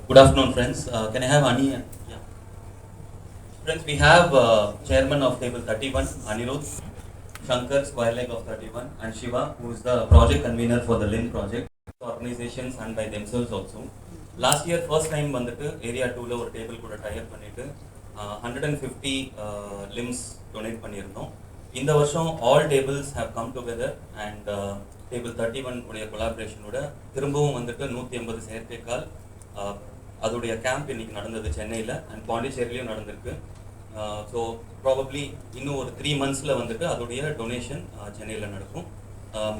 Good afternoon, friends. Can I have Ani? Yeah. Friends, we have chairman of table 31, Anirudh, Shankar, square leg of 31, and Shiva, who is the project convener for the LIM project, organizations and by themselves also. Last year, first time வந்துட்டு area 2ல ஒரு table கூட type பண்ணிட்டு 150 limbs donate பண்ணியிருந்தோம். இந்த வருஷம் all tables have come together and table 31 உடைய collaboration-ஓட திரும்பவும் வந்துட்டு 180 செயற்கைக்கால் அதோடைய கேம்ப் இன்னைக்கு நடந்தது சென்னையில் அண்ட் பாண்டிச்சேரியிலையும் நடந்திருக்கு. ஸோ ப்ராபப்ளி இன்னும் ஒரு 3 months-ல வந்துட்டு அதோடைய டொனேஷன் சென்னையில் நடக்கும்.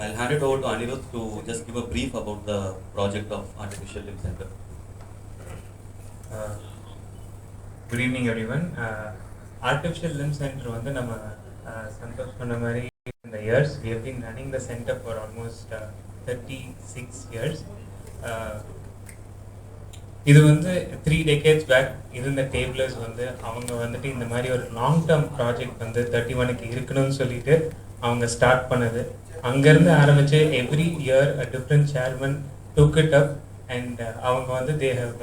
I'll hand it over to Anirudh to just give a brief about the project of Artificial Limb Center. Good evening everyone. Artificial Limb Center வந்து நம்ம Santosh சொன்ன மாதிரி in the years we have been running the center for almost 36 years. இது வந்து 3 decades back இருந்த டேபிளர்ஸ் வந்து அவங்க வந்துட்டு இந்த மாதிரி ஒரு லாங் டேர்ம் ப்ராஜெக்ட் வந்து 31க்கு இருக்கணும்னு சொல்லிட்டு அவங்க ஸ்டார்ட் பண்ணது. அங்கேருந்து ஆரம்பித்து every year a different chairman took it up and அவங்க வந்து they have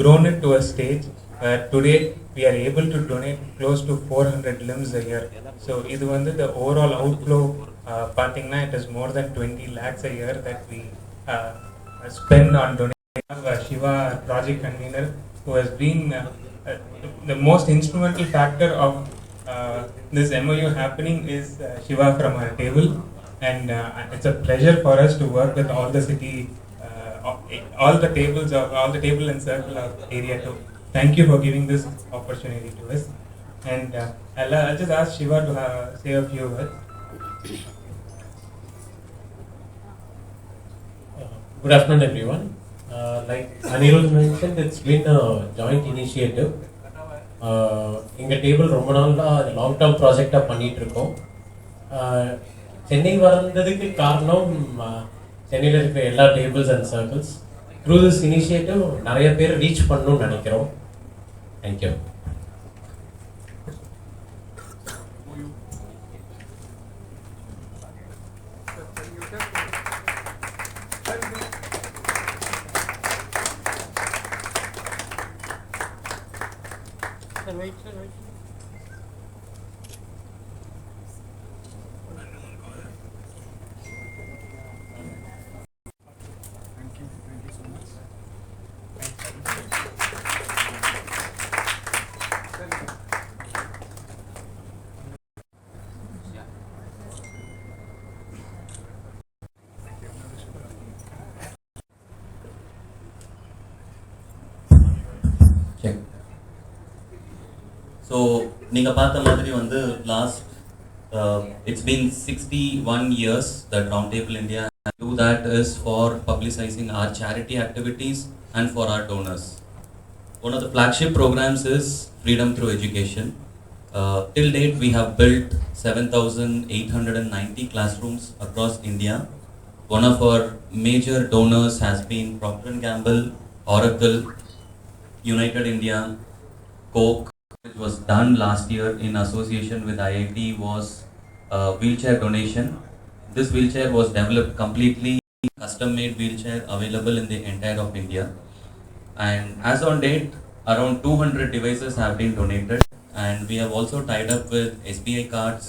grown it to a stage where today we are able to donate close to 400 limbs a year. So இது வந்து the overall outflow பார்த்தீங்கன்னா it is more than 20 lakhs a year that we spend on donation. Shiva, project convener, who has been the most instrumental factor of this MOU happening is Shiva from our table, and it's a pleasure for us to work with all the city, all the tables of all the table and circle of area 2. Thank you for giving this opportunity to us, and I'll just ask Shiva to say a few words. Good afternoon, everyone. Like Anirudh mentioned, it's been a joint initiative. எங்கள் table ரொம்ப நாளாக long term ப்ராஜெக்டாக பண்ணிகிட்டு இருக்கோம். சென்னை வந்ததுக்கு காரணம் சென்னையில் இருக்கிற எல்லா tables and circles. Through this initiative நிறைய பேர் ரீச் பண்ணணும்னு நினைக்கிறோம். தேங்க்யூ. ஸோ நீங்கள் பார்த்த மாதிரி வந்து last it's been 61 years that Roundtable India do that is for publicizing our charity activities and for our donors. One of the flagship programs is Freedom Through Education. Till date we have built 7,890 classrooms across India. One of our major donors has been Procter & Gamble, Oracle, United India, Coke. Which was done last year in association with IIT was a wheelchair donation. This wheelchair was developed completely custom-made wheelchair available in the entire of India. And as on date, around 200 devices have been donated. And we have also tied up with SBI cards,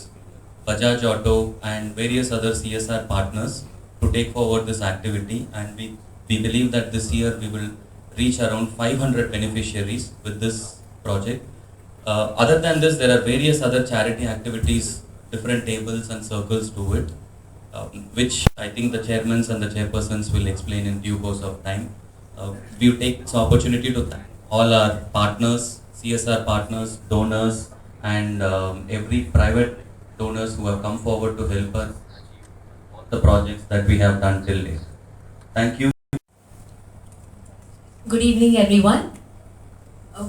Bajaj Auto, and various other CSR partners to take forward this activity. And we believe that this year we will reach around 500 beneficiaries with this project. Other than this, there are various other charity activities, different tables and circles to it, which I think the chairmen and the chairpersons will explain in due course of time. We will take this opportunity to thank all our partners, CSR partners, donors, and every private donors who have come forward to help us with the projects that we have done till date. Thank you. Good evening, everyone.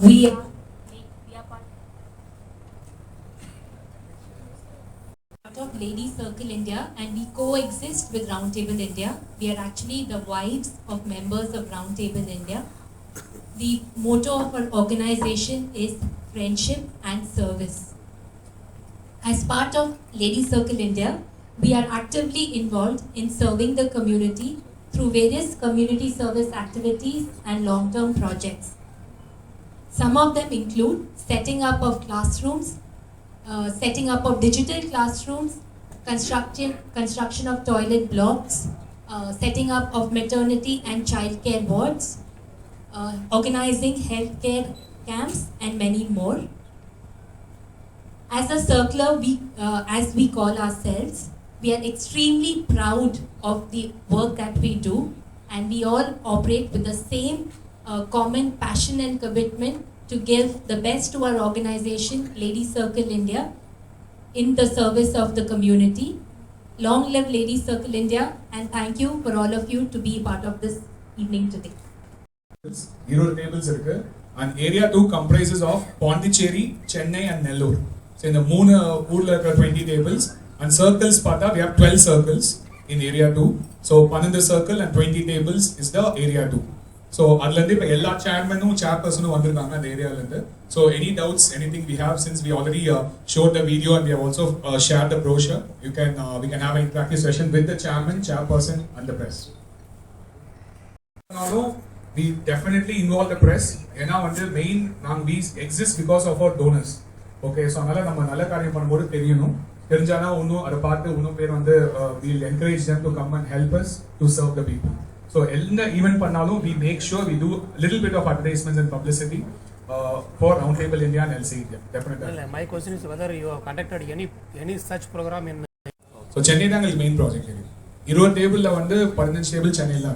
We are of Lady Circle India and we coexist with Roundtable India. We are actually the wives of members of Roundtable India. The motto of our organization is friendship and service. As part of Lady Circle India, we are actively involved in serving the community through various community service activities and long-term projects. Some of them include setting up of classrooms, setting up of digital classrooms, construction of toilet blocks, setting up of maternity and childcare wards, organizing healthcare camps, and many more. As a circler, as we call ourselves, we are extremely proud of the work that we do, and we all operate with the same common passion and commitment to give the best to our organization, Ladies Circle India, in the service of the community. Long live Ladies Circle India, and thank you for all of you to be part of this evening today. 0 tables irukku, and area 2 comprises of Pondicherry, Chennai and Nellore. So in the 3 ஊர்ல இருக்க 20 tables, and circles பார்த்தா we have 12 circles in area 2. So 12 circle and 20 tables is the area 2. So அதுல இருந்து இப்ப எல்லா chairmanum chairpersonum வந்திருக்காங்க அந்த ஏரியால இருந்து. So any doubts, anything we have, since we already showed the video and we have also shared the brochure, we can have an interactive session with the chairman, chairperson and the press. We definitely involve the press. ஏன்னா வந்து main we exist because of our donors. Okay, so அதனால நம்ம நல்ல காரியம் பண்ணும்போது தெரிஞ்சானா இன்னும் அதை பார்த்து இன்னும் பேர் வந்து we'll encourage them to come and help us to serve the people. So எந்த ஈவென்ட் பண்ணாலும் we make sure we do a little bit of advertisements and publicity for Roundtable India and LC India. Definitely. My question is whether you have conducted any such program in. So Chennai தான் எங்களுக்கு main project. 20 டேபிள்ல வந்து 15 table சென்னையில.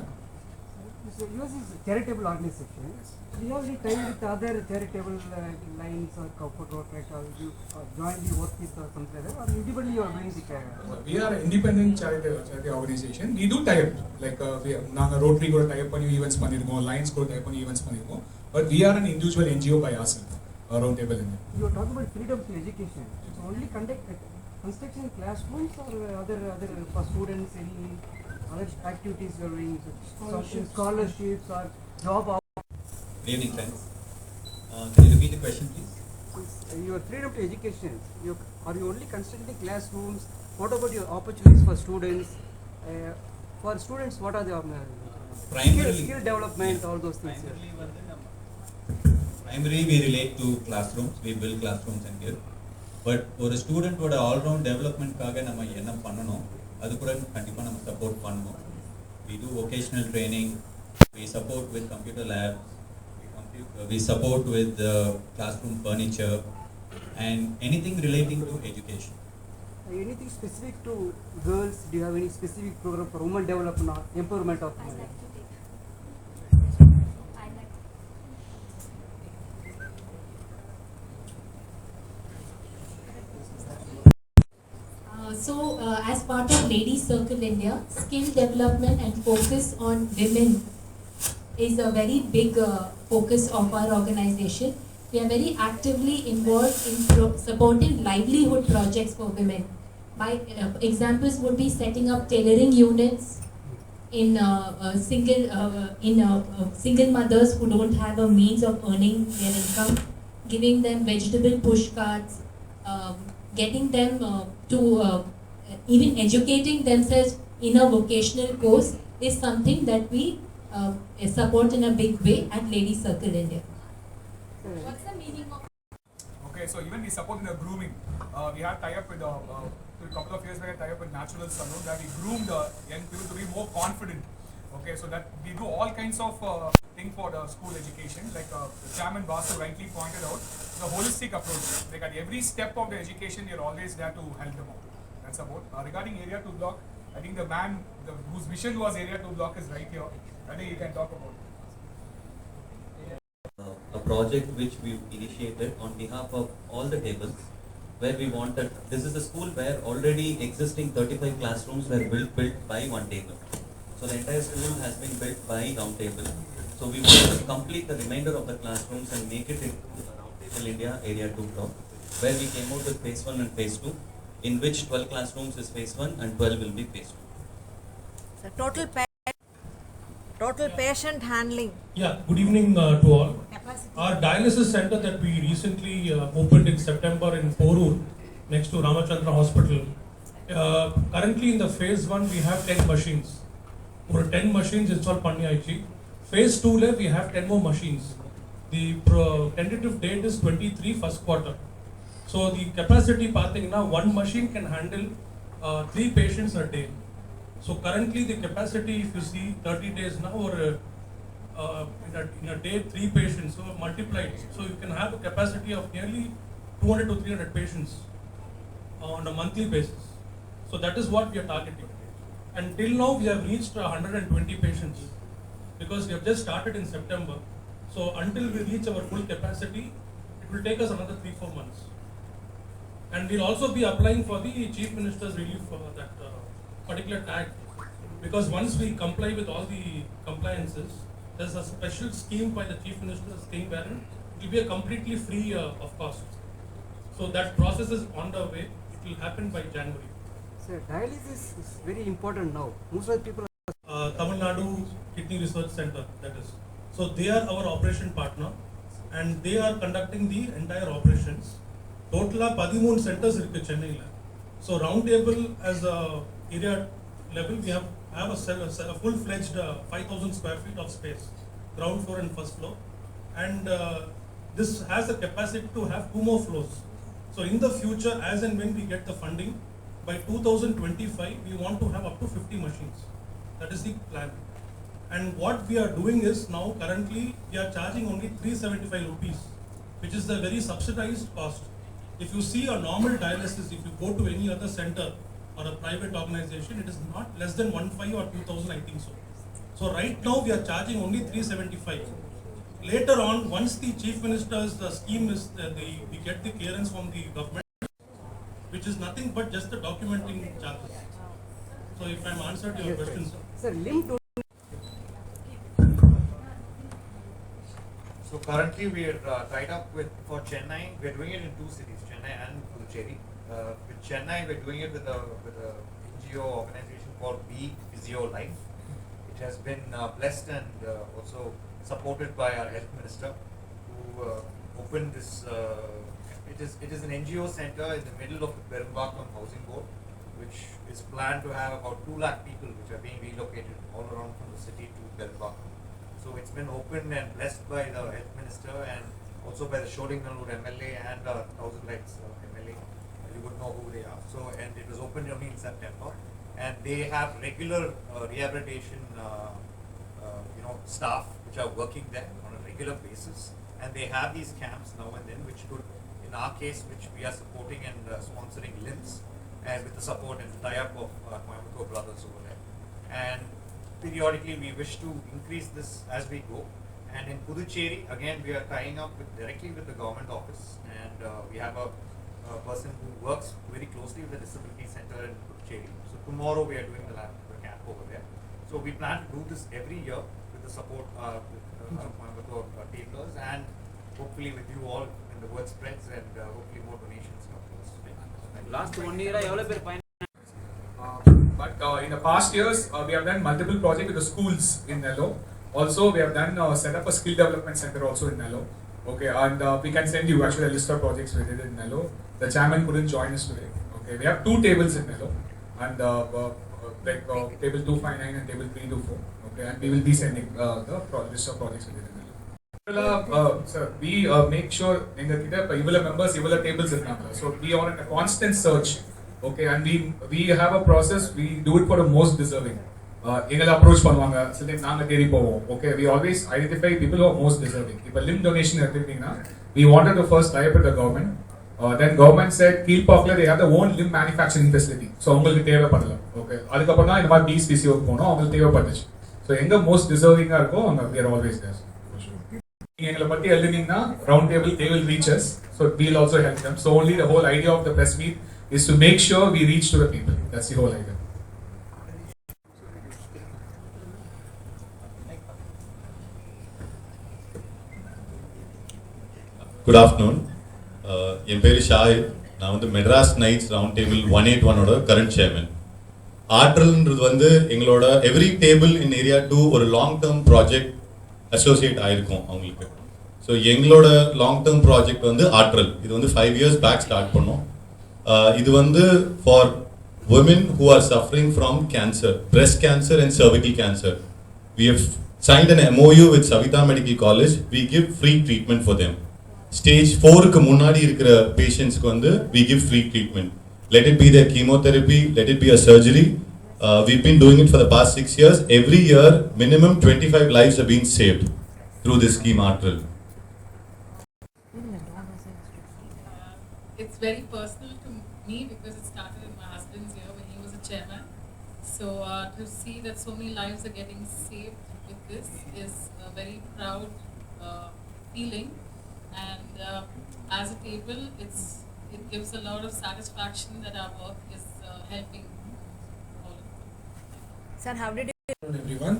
So yours is charitable organization. Do you have any tie with other charitable lines or corporate or you jointly work with or something like that, or individually you are doing the We are an independent charity organization. We do tie up, like நாங்க Rotary கூட tie up பண்ணி events பண்ணிருக்கோம், Lions கூட tie up பண்ணி events பண்ணிருக்கோம், but we are an individual NGO by ourselves, Roundtable India. You are talking about freedom to education. So only construction classrooms or other for students, any other activities you are doing, scholarships or job. Good evening, friends. Can you repeat the question, please? Your freedom to education, are you only constructing classrooms? What about your opportunities for students? For students, what are the skill development, all those things? Primarily, we relate to classrooms. We build classrooms and give. But for a student, what all-round development காக நம்ம என்ன பண்ணணும்? அது கூட கண்டிப்பா நம்ம support பண்ணணும். We do vocational training. We support with computer labs. We support with classroom furniture and anything relating to education. Anything specific to girls? Do you have any specific program for women development or empowerment of women? As part of Ladies Circle India, skill development and focus on women is a very big focus of our organization. We are very actively involved in supporting livelihood projects for women. My examples would be setting up tailoring units in single mothers who don't have a means of earning their income, giving them vegetable push carts, getting them to even educating themselves in a vocational course is something that we support in a big way at Ladies Circle India. What's the meaning of? Okay, so even we support in the grooming. We had tie up with a couple of years back. Tie up with Natural Salon that we groom the young people to be more confident. Okay, so that we do all kinds of thing for the school education. Like Chairman Basu rightly pointed out, the holistic approach. Like at every step of the education, you're always there to help them out. That's about regarding Area 2 block. I think the man whose vision was Area 2 block is right here. I think you can talk about it. A project which we initiated on behalf of all the tables, where we wanted, this is a school where already existing 35 classrooms were built by one table. So the entire school has been built by Roundtable. So we want to complete the remainder of the classrooms and make it in Roundtable India Area 2 block, where we came out with phase 1 and phase 2, in which 12 classrooms is phase 1 and 12 will be phase 2. So total patient handling. Yeah, good evening to all. Our dialysis center that we recently opened in September in Porur, next to Ramachandra Hospital. Currently in the phase 1 we have 10 machines. ஒரு 10 machines install பண்ணி ஆயிடுச்சு. Phase 2ல we have 10 more machines. The tentative date is 23 first quarter. So the capacity பார்த்தீங்கன்னா one machine can handle 3 patients a day. So currently the capacity, if you see 30 days now, or in a day 3 patients, so multiplied. So you can have a capacity of nearly 200 to 300 patients on a monthly basis. So that is what we are targeting. And till now we have reached 120 patients because we have just started in September. So until we reach our full capacity, it will take us another 3-4 months. And we'll also be applying for the Chief Minister's relief for that particular tag, because once we comply with all the compliances, there's a special scheme by the Chief Minister's thing wherein it will be a completely free of cost. So that process is on the way. It will happen by January. Sir, dialysis is very important now. Most of the people Tamil Nadu Kidney Research Center, that is. So they are our operation partner and they are conducting the entire operations. Total 13 centers irukku Chennai la. So round table as a area level, we have a full-fledged 5,000 square feet of space, ground floor and first floor, and this has the capacity to have 2 more floors. So in the future, as and when we get the funding, by 2025 we want to have up to 50 machines. That is the plan. And what we are doing is, now currently we are charging only 375 rupees, which is the very subsidized cost. If you see a normal dialysis, if you go to any other center or a private organization, it is not less than 1,500 or 2,000, I think so. So right now we are charging only 375. Later on, once the Chief Minister's scheme is, we get the clearance from the government, which is nothing but just the documenting charges. So if I'm answered your question, sir. Sir, limb to So currently we are tied up with, for Chennai, we are doing it in 2 cities, Chennai and Puducherry. With Chennai, we are doing it with a NGO organization called Be Physio Life. It has been blessed and also supported by our health minister, who opened this. It is an NGO center in the middle of the Perumbakam housing board, which is planned to have about 2 lakh people, which are being relocated all around from the city to Perumbakam. So it's been opened and blessed by the health minister and also by the Sholinganur MLA and 1000 Lights MLA. You would know who they are. So, and it was opened only in September, and they have regular rehabilitation, staff which are working there on a regular basis, and they have these camps now and then, which could, in our case, which we are supporting and sponsoring LIMS, and with the support and tie-up of Coimbatore brothers over there. And periodically we wish to increase this as we go. And in Puducherry, again, we are tying up directly with the government office, and we have a person who works very closely with the disability center in Puducherry. So tomorrow we are doing the camp over there. So we plan to do this every year with the support with Coimbatore tablers, and hopefully with you all when the word spreads, and hopefully more donations come to us. last 1 year எவ்வளவு பேர் பயன் But in the past years, we have done multiple projects with the schools in Nello. Also, we have done set up a skill development center also in Nello. Okay, and we can send you actually a list of projects we did in Nello. The chairman couldn't join us today. Okay, we have 2 tables in Nello, and table 259 and table 324. Okay, and we will be sending the list of projects we did in Nello. Sir, we make sure in the members, tables in Nello. So we are on a constant search. Okay, and we have a process. We do it for the most deserving. எங்களை approach பண்ணுவாங்க, சில time நாங்கள் தேடி போவோம். Okay, we always identify people who are most deserving. இப்போ limb donation எடுத்துக்கிட்டீங்கன்னா, we wanted to first tie up with the government. Then government said கீழ்பாக்கில் they have their own limb manufacturing facility. So அவங்களுக்கு தேவைப்படல. Okay, அதுக்கப்புறம் தான் இந்த மாதிரி பிசிஓக்கு போனோம், அவங்களுக்கு தேவைப்பட்டுச்சு. ஸோ எங்க மோஸ்ட் டிசர்விங்காக இருக்கோ அங்கே we are always there. நீங்க எங்களை பத்தி எழுதினீங்கன்னா round table they will reach us. So we'll also help them. So only the whole idea of the press meet is to make sure we reach to the people. That's the whole idea. Good afternoon. என் பேர் ஷாஹித். நான் வந்து Madras knights round table 181ஓட current chairman. ஆற்றல்ன்றது வந்து எங்களோட every table இன் area 2 ஒரு long term project associate ஆயிருக்கும் அவங்களுக்கு. ஸோ எங்களோட லாங் டேர்ம் ப்ராஜெக்ட் வந்து ஆற்றல். இது வந்து 5 years பேக் ஸ்டார்ட் பண்ணோம். இது வந்து for women who are suffering from cancer, breast cancer and cervical cancer. We have signed an MOU with Savitha Medical College. We give free treatment for them. Stage 4 க்கு முன்னாடி இருக்கிற patients க்கு வந்து we give free treatment. Let it be their chemotherapy, let it be a surgery. We've been doing it for the past 6 years. Every year, minimum 25 lives have been saved through this scheme, Artril. It's very personal to me because it started in my husband's year when he was a chairman. So to see that so many lives are getting saved with this is a very proud feeling. And as a table, it gives a lot of satisfaction that our work is helping all of them. Sir, how did you... Hello everyone.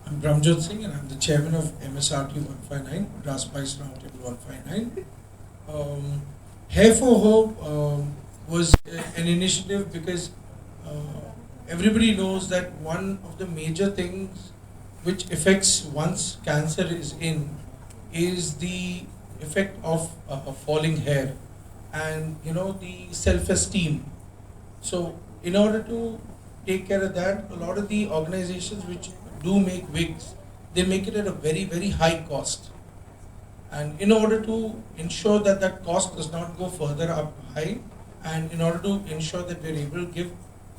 I'm Brahmjot Singh and I'm the chairman of MSRT 159, Madras Spice Roundtable 159. Hair for Hope was an initiative because everybody knows that one of the major things which affects once cancer is in is the effect of falling hair and the self-esteem. So in order to take care of that, a lot of the organizations which do make wigs, they make it at a very, very high cost. And in order to ensure that that cost does not go further up high, and in order to ensure that we're able to give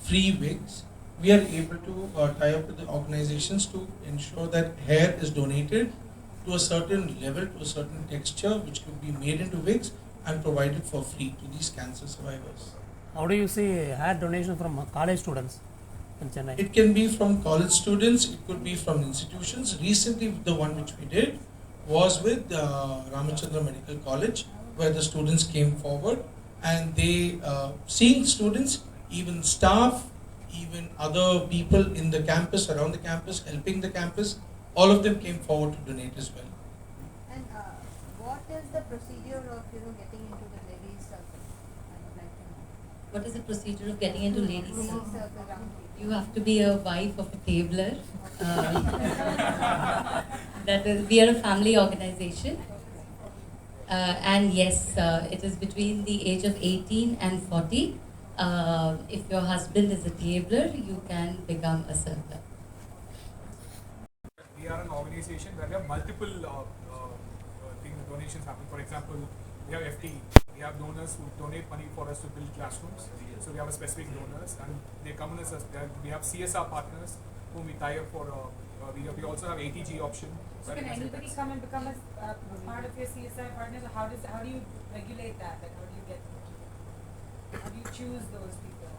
free wigs, we are able to tie up with the organizations to ensure that hair is donated to a certain level, to a certain texture, which could be made into wigs and provided for free to these cancer survivors. How do you see hair donation from college students in Chennai? It can be from college students, it could be from institutions. Recently, the one which we did was with Ramachandra Medical College, where the students came forward and they, seeing students, even staff, even other people in the campus, around the campus, helping the campus, all of them came forward to donate as well. And what is the procedure of getting into the ladies circle? I would like to know. What is the procedure of getting into ladies' circle? Circle round table. You have to be a wife of a tabler. That is, we are a family organization. And yes, it is between the age of 18 and 40. If your husband is a tabler, you can become a circler. We are an organization where we have multiple donations happening. For example, we have FT. We have donors who donate money for us to build classrooms. So we have a specific donors, and they come in as we have CSR partners whom we tie up for. We also have ATG option. So can anybody come and become a part of your CSI partners? Or how do you regulate that? Like how do you choose those people?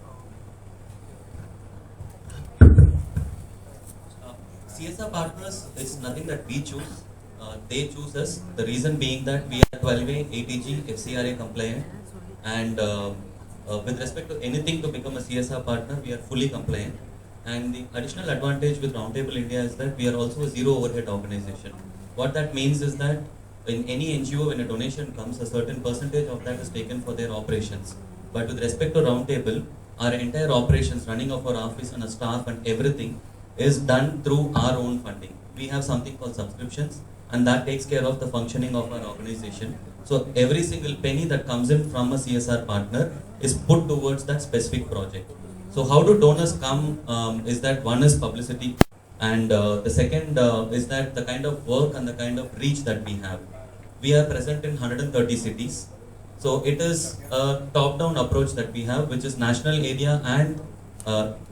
CSR partners is nothing that we choose. They choose us. The reason being that we are 12A, ATG, FCRA compliant, and with respect to anything to become a CSR partner, we are fully compliant. And the additional advantage with Roundtable India is that we are also a zero overhead organization. What that means is that in any NGO, when a donation comes, a certain percentage of that is taken for their operations. But with respect to Roundtable, our entire operations, running of our office and our staff and everything is done through our own funding. We have something called subscriptions, and that takes care of the functioning of our organization. So every single penny that comes in from a CSR partner is put towards that specific project. So how do donors come is that one is publicity, and the second is that the kind of work and the kind of reach that we have. We are present in 130 cities. So it is a top-down approach that we have, which is national area and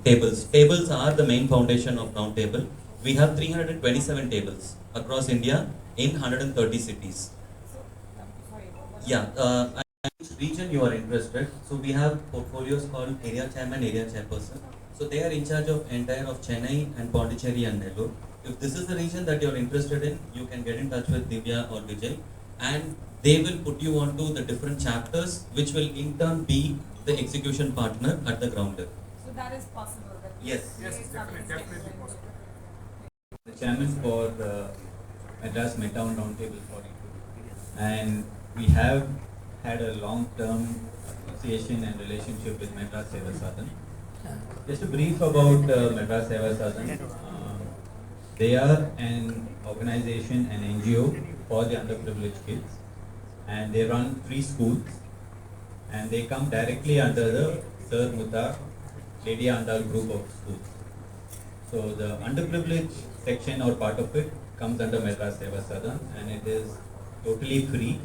tables. Tables are the main foundation of Roundtable. We have 327 tables across India in 130 cities. Yeah, which region you are interested. So we have portfolios called area chairman, area chairperson. So they are in charge of entire of Chennai and Pondicherry and Nellore. If this is the region that you are interested in, you can get in touch with Divya or Vijay, and they will put you onto the different chapters, which will in turn be the execution partner at the ground level. So that is possible. Yes, definitely possible. The chairman for Madras Midtown Roundtable 42, and we have had a long-term association and relationship with Madras Seva Sadan. Just a brief about Madras Seva Sadan. They are an organization, an NGO for the underprivileged kids, and they run 3 schools, and they come directly under the Sir Mutta, Lady Andal group of schools. So the underprivileged section or part of it comes under Madras Seva Sadhan, and it is totally free.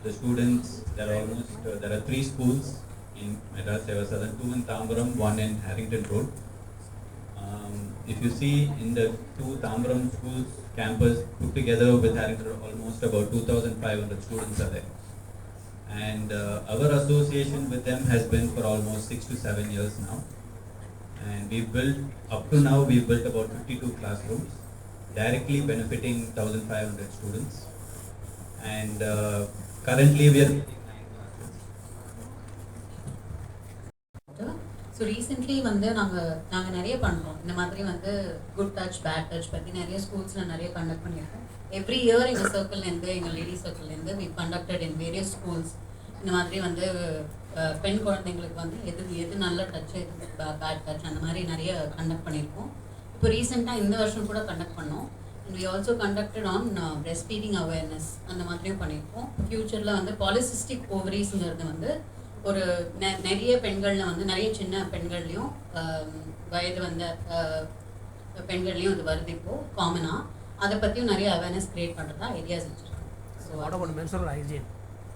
The students, there are 3 schools in Madras Seva Sadhan, 2 in Tambaram, 1 in Harrington Road. If you see in the 2 Tambaram schools campus put together with Harrington, almost about 2,500 students are there. And our association with them has been for almost 6 to 7 years now. And we've built, up to now, we've built about 52 classrooms, directly benefiting 1,500 students. And currently we are... so recently வந்து நாங்கள் நிறைய பண்ணுறோம். இந்த மாதிரி வந்து good touch bad touch பற்றி நிறைய ஸ்கூல்ஸில் நிறைய கண்டக்ட் பண்ணியிருக்கோம். எவ்ரி இயர் எங்கள் சர்க்கிள்லேருந்து, எங்கள் லேடி சர்க்கிள்லேருந்து we conducted in various schools. இந்த மாதிரி வந்து பெண் குழந்தைங்களுக்கு வந்து எது நல்ல டச், எது பேட் டச், அந்த மாதிரி நிறைய கண்டக்ட் பண்ணியிருக்கோம். இப்போ ரீசெண்டாக இந்த வருஷம் கூட கண்டக்ட் பண்ணோம். And we also conducted on breast feeding awareness, அந்த மாதிரியும் பண்ணியிருக்கோம். ஃப்யூச்சரில் வந்து பாலிசிஸ்டிக் ஓவரிஸ்ங்கிறது வந்து ஒரு நிறைய பெண்களில் வந்து நிறைய சின்ன பெண்கள்லையும் வயது வந்த பெண்கள்லையும் இது வருது இப்போது காமனாக. அதை பற்றியும் நிறைய அவேர்னஸ் க்ரியேட் பண்ணுறதா ஐடியாஸ் வச்சுருக்கோம். ஸோ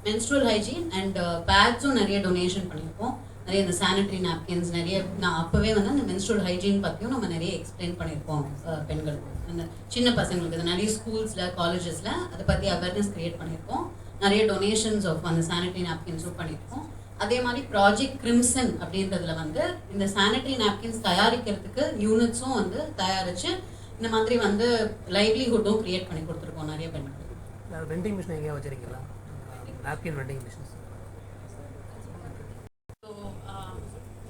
மென்ஸ்ட்ரல் ஹைஜீன் அண்ட் பேட்ஸும் நிறைய டொனேஷன் பண்ணியிருக்கோம். நிறைய இந்த சானிட்டரி நாப்கின்ஸ் நிறைய, நான் அப்போவே வந்து அந்த மென்ஸ்ட்ரல் ஹைஜீன் பற்றியும் நம்ம நிறைய எக்ஸ்பிளைன் பண்ணியிருக்கோம் பெண்களுக்கு, அந்த சின்ன பசங்களுக்கு. நிறைய ஸ்கூல்ஸில் காலேஜஸில் அதை பற்றி அவேர்னஸ் க்ரியேட் பண்ணியிருக்கோம். நிறைய டொனேஷன்ஸ் ஆஃப் அந்த சானிட்டரி நாப்கின்ஸும் பண்ணியிருக்கோம். அதே மாதிரி ப்ராஜெக்ட் கிரிம்சன் அப்படின்றதுல வந்து இந்த சானிட்டரி நாப்கின்ஸ் தயாரிக்கிறதுக்கு யூனிட்ஸும் வந்து தயாரித்து இந்த மாதிரி வந்து லைவ்லிஹுட்டும் க்ரியேட் பண்ணி கொடுத்துருக்கோம் நிறைய பெண்களுக்கு. வெண்டிங் மிஷின் எங்கேயா வச்சிருக்கீங்களா? Napkin vending machines. So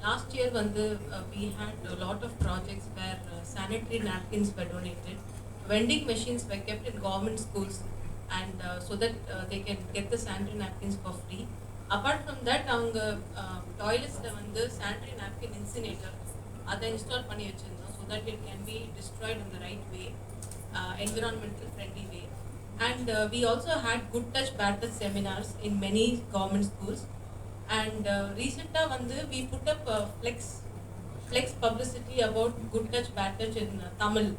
last year வந்து we had a lot of projects where sanitary napkins were donated. Vending machines were kept in government schools and so that they can get the sanitary napkins for free. Apart from that, அவங்க டாய்லெட்ஸில் வந்து sanitary napkin இன்சினேட்டர் அதை install பண்ணி வச்சுருந்தோம். So that it can be destroyed in the right way, environmental friendly way. And we also had good touch bad touch seminars in many government schools. And ரீசெண்டாக வந்து we put up flex publicity about good touch bad touch in Tamil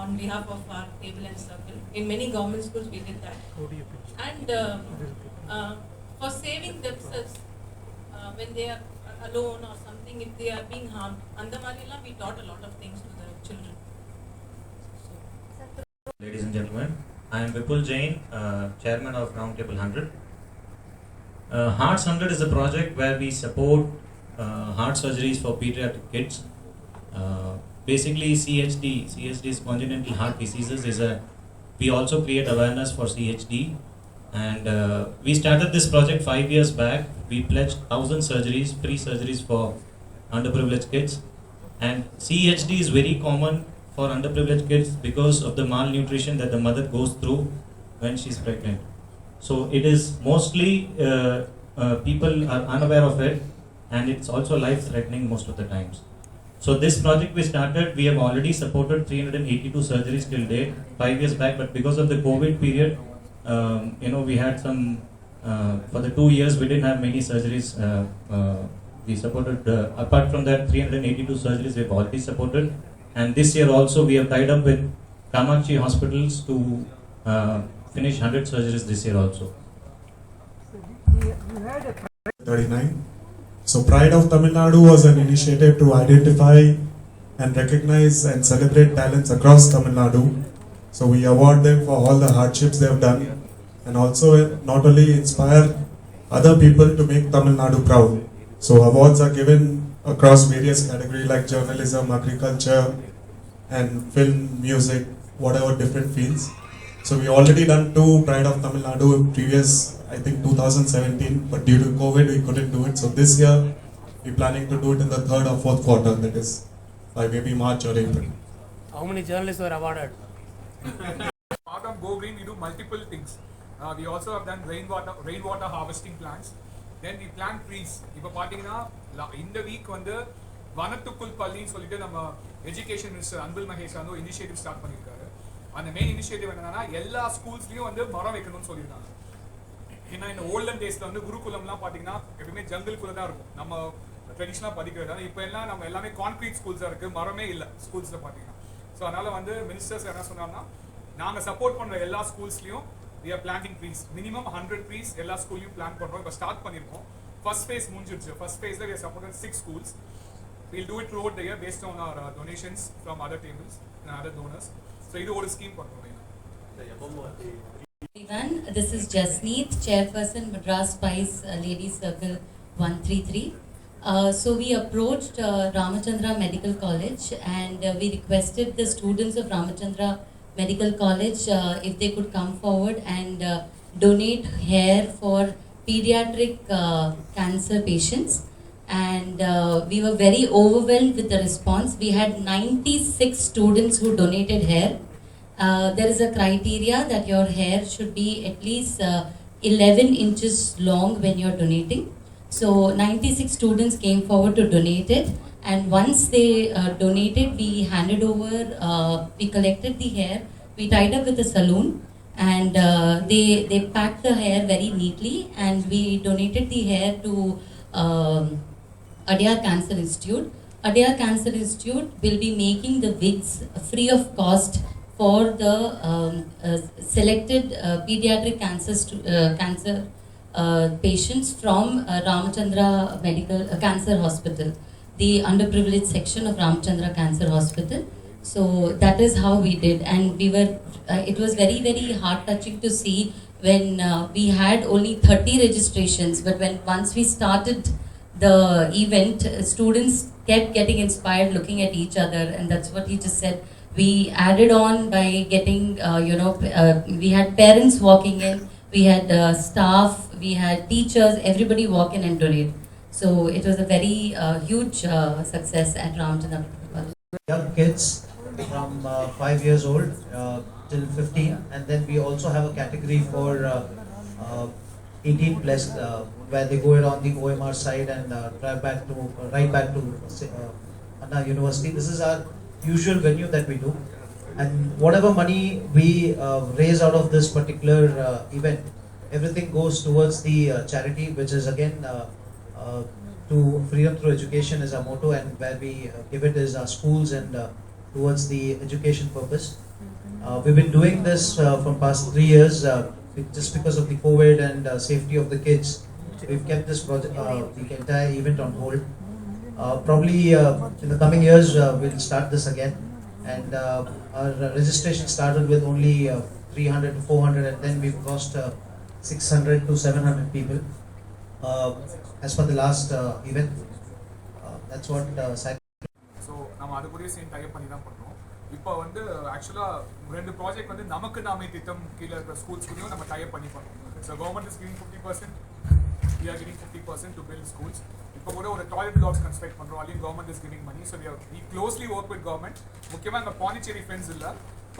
on behalf of our table and circle. In many government schools we did that. And for saving themselves when they are alone or something, if they are being harmed, and we taught a lot of things to the children. Ladies and gentlemen, I am Vipul Jain, chairman of Roundtable 100. Hearts 100 is a project where we support heart surgeries for pediatric kids. Basically CHD is congenital heart diseases, we also create awareness for CHD. And we started this project 5 years back. We pledged 1,000 surgeries, free surgeries for underprivileged kids. And CHD is very common for underprivileged kids because of the malnutrition that the mother goes through when she's pregnant. So it is mostly people are unaware of it, and it's also life-threatening most of the times. So this project we started, we have already supported 382 surgeries till date, 5 years back, but because of the COVID period, we had some, for the 2 years we didn't have many surgeries. We supported, apart from that 382 surgeries we've already supported, and this year also we have tied up with Kamakshi hospitals to finish 100 surgeries this year also. You had a 39. So Pride of Tamil Nadu was an initiative to identify and recognize and celebrate talents across Tamil Nadu. So we award them for all the hardships they have done, and also not only inspire other people to make Tamil Nadu proud. So awards are given across various categories like journalism, agriculture, and film, music, whatever different fields. So we already done 2 Pride of Tamil Nadu previous, I think 2017, but due to COVID we couldn't do it. So this year we're planning to do it in the 3rd or 4th quarter, that is by maybe March or April. How many journalists were awarded? Part of Go Green we do multiple things. We also have done rainwater harvesting plants. Then we plant trees. இப்போ பாத்தீங்கன்னா இந்த week வந்து வனத்துக்குள் பள்ளின்னு சொல்லிட்டு நம்ம education minister Anbil Mahesh வந்து ஒரு initiative start பண்ணியிருக்காரு. அந்த மெயின் இனிஷியேட்டிவ் என்னன்னா எல்லா ஸ்கூல்ஸ்லயும் வந்து மரம் வைக்கணும்னு சொல்லியிருக்காங்க. ஏன்னா இந்த ஓல்டன் டேஸ்ல வந்து குருகுலம்லாம் பார்த்தீங்கன்னா எப்பவுமே ஜங்கிள்குள்ள தான் இருக்கும் நம்ம ட்ரெடிஷ்னலாக படிக்கிறது. இப்போ எல்லாம் நம்ம எல்லாமே கான்கிரீட் ஸ்கூல்ஸாக இருக்குது, மரமே இல்லை ஸ்கூல்ஸில் பார்த்தீங்கன்னா. ஸோ அதனால வந்து மினிஸ்டர்ஸ் என்ன சொன்னாங்கன்னா, நாங்கள் சப்போர்ட் பண்ணுற எல்லா ஸ்கூல்ஸ்லையும் we are planting trees, minimum 100 trees எல்லா ஸ்கூல்லையும் பிளான் பண்ணுறோம். இப்போ ஸ்டார்ட் பண்ணியிருக்கோம். ஃபர்ஸ்ட் ஃபேஸ் முடிஞ்சிருச்சு. ஃபர்ஸ்ட் ஃபேஸில் we have supported 6 schools. We'll do it throughout the year based on our donations from other tables and other donors. So இது ஒரு scheme பண்ணுறோம். Everyone, this is Jasneet, Chairperson Madras Spice Ladies Circle 133. So we approached Ramachandra Medical College and we requested the students of Ramachandra Medical College if they could come forward and donate hair for pediatric cancer patients. And we were very overwhelmed with the response. We had 96 students who donated hair. There is a criteria that your hair should be at least 11 inches long when you're donating. So 96 students came forward to donate it, and once they donated, we handed over, we collected the hair, we tied up with a saloon, and they packed the hair very neatly, and we donated the hair to Adyar Cancer Institute. Adyar Cancer Institute will be making the wigs free of cost for the selected pediatric cancer patients from Ramachandra Medical Cancer Hospital, the underprivileged section of Ramachandra Cancer Hospital. So that is how we did, and we were. It was very, very heart touching to see when we had only 30 registrations, but once we started the event, students kept getting inspired, looking at each other, and that's what he just said. We added on by getting, we had parents walking in, we had staff, we had teachers, everybody walk in and donate. So it was a very huge success at Ramachandra. Young kids from 5 years old till 15, and then we also have a category for 18 plus where they go around the OMR side and drive back to right back to Anna University. This is our usual venue that we do, and whatever money we raise out of this particular event, everything goes towards the charity, which is again to freedom through education is our motto, and where we give it is our schools and towards the education purpose. We've been doing this from past 3 years just because of the COVID and safety of the kids. We've kept this project, the entire event on hold. Probably in the coming years we'll start this again, and our registration started with only 300 to 400, and then we've crossed 600 to 700 people as per the last event. That's what so நம்ம அது கூட சேர்ந்து type பண்ணி தான் பண்ணுறோம். இப்போ வந்து ஆக்சுவலாக 2 ப்ராஜெக்ட் வந்து நமக்கு நாமே திட்டம் கீழே இருக்கிற ஸ்கூல்ஸ்குள்ளேயும் நம்ம டைப் பண்ணி பண்ணுறோம். So government is giving 50%, we are giving 50% to build schools. இப்போ கூட ஒரு டாய்லெட் பிளாக்ஸ் கன்ஸ்ட்ரக்ட் பண்ணுறோம், அதையும் government is giving money. So we closely work with government. முக்கியமாக எங்கள் பாண்டிச்சேரி ஃப்ரெண்ட்ஸ் இல்லை,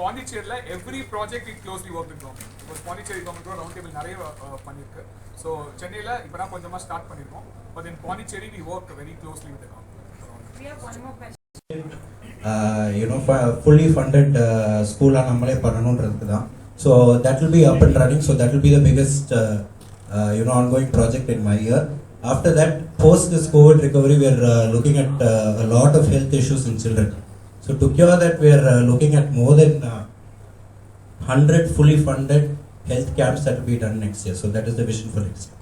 பாண்டிச்சேரியில் every project we closely work with government. இப்போ பாண்டிச்சேரி கவர்மெண்ட்டோட ரவுண்ட் டேபிள் நிறைய பண்ணியிருக்கு. ஸோ சென்னையில் இப்போ தான் கொஞ்சமாக ஸ்டார்ட் பண்ணியிருக்கோம், but in Pondicherry we work very closely with the government. We have one more question. Fully funded school நம்மளே பண்ணணும்ன்றதுக்கு தான். So that will be up and running. So that will be the biggest ongoing project in my year. After that, post this COVID recovery, we are looking at a lot of health issues in children. So to cure that, we are looking at more than 100 fully funded health camps that will be done next year. So that is the vision for next year.